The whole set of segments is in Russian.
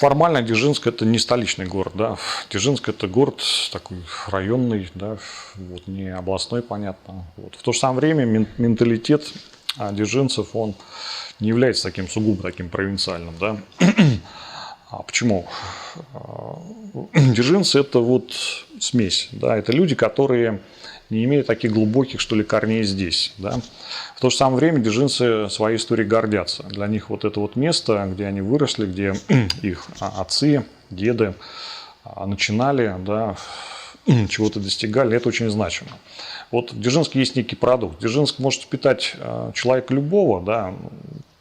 формально Дзержинск это не столичный город, да. Дзержинск это город такой районный, да, вот, не областной, понятно. Вот. В то же самое время менталитет дзержинцев, он не является таким сугубо таким провинциальным, да. А почему? Дзержинцы это вот смесь, да, это люди, которые не имеют таких глубоких, что ли, корней здесь, да. В то же самое время дзержинцы своей историей гордятся. Для них вот это вот место, где они выросли, где их отцы, деды начинали, да, чего-то достигали, это очень значимо. Вот в Дзержинске есть некий продукт. Дзержинск может впитать человека любого, да,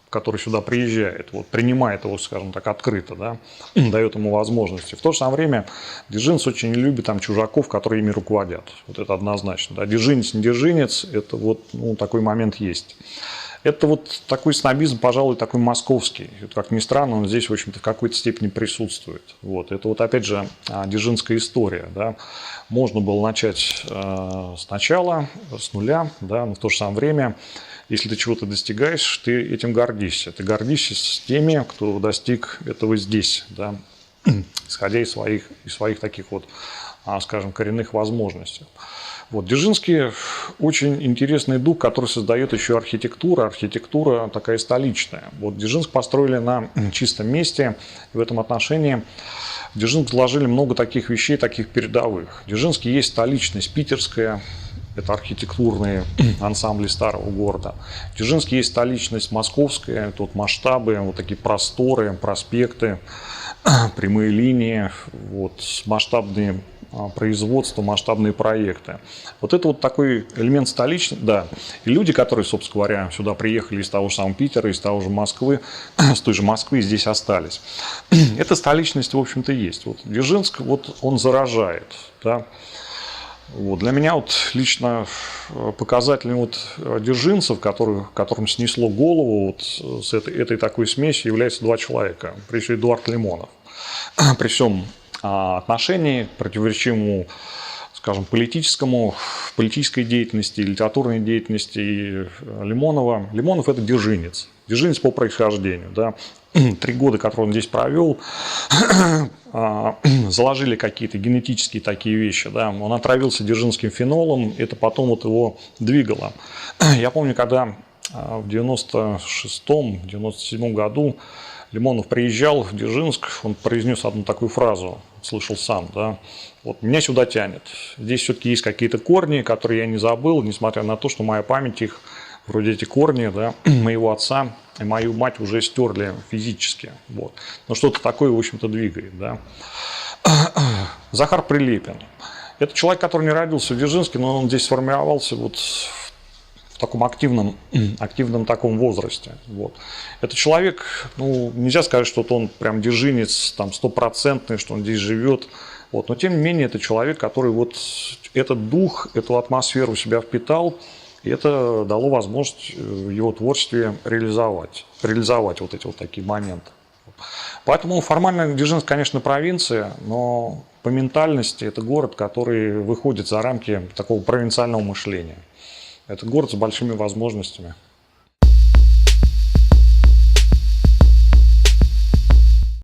который сюда приезжает, вот, принимает его, скажем так, открыто, да, дает ему возможности. В то же самое время дзержинцы очень не любят там чужаков, которые ими руководят. Вот это однозначно. Да. Дзержинец, не дзержинец, это вот, ну, такой момент есть. Это вот такой снобизм, пожалуй, такой московский. Это, как ни странно, он здесь, в общем-то, в какой-то степени присутствует. Вот. Это вот, опять же, дзержинская история. Да. Можно было начать сначала, с нуля, да, но в то же самое время, если ты чего-то достигаешь, ты этим гордишься. Ты гордишься с теми, кто достиг этого здесь, да, исходя из своих таких вот, скажем, коренных возможностей. Вот. Дзержинский очень интересный дух, который создает еще архитектура. Архитектура такая столичная. Вот Дзержинск построили на чистом месте. И в этом отношении в Дзержинск вложили много таких вещей, таких передовых. В Дзержинске есть столичность питерская. Это архитектурные ансамбли старого города. В Дзержинске есть столичность московская, это вот масштабы, вот такие просторы, проспекты, прямые линии, вот, масштабные производства, масштабные проекты. Вот это вот такой элемент столичный, да. И люди, которые, собственно говоря, сюда приехали из того же самого Питера, из того же Москвы, с той же Москвы, здесь остались. Эта столичность, в общем-то, есть. Вот Дзержинск, вот он заражает, да. Вот. Для меня вот лично показателем вот дзержинцев, которым снесло голову вот с этой такой смесью, являются два человека. Прежде всего, Эдуард Лимонов. При всем отношении, противоречивому, скажем, политической деятельности, литературной деятельности Лимонова. Лимонов – это дзержинец. Дзержинец по происхождению. Да. 3 года, которые он здесь провел, заложили какие-то генетические такие вещи. Да. Он отравился дзержинским фенолом, это потом вот его двигало. Я помню, когда в 96-97 году Лимонов приезжал в Дзержинск, он произнес одну такую фразу, слышал сам, да, вот меня сюда тянет. Здесь все-таки есть какие-то корни, которые я не забыл, несмотря на то, что моя память их, вроде эти корни, да, моего отца и мою мать уже стерли физически. Вот. Но что-то такое, в общем-то, двигает. Да. Захар Прилепин. Это человек, который не родился в Дзержинске, но он здесь сформировался вот в таком активном таком возрасте. Вот. Это человек, ну, нельзя сказать, что он прям дзержинец, там, стопроцентный, что он здесь живет. Вот. Но тем не менее, это человек, который вот этот дух, эту атмосферу в себя впитал, и это дало возможность в его творчестве реализовать вот эти вот такие моменты. Поэтому формально Дзержинск, конечно, провинция, но по ментальности это город, который выходит за рамки такого провинциального мышления. Это город с большими возможностями.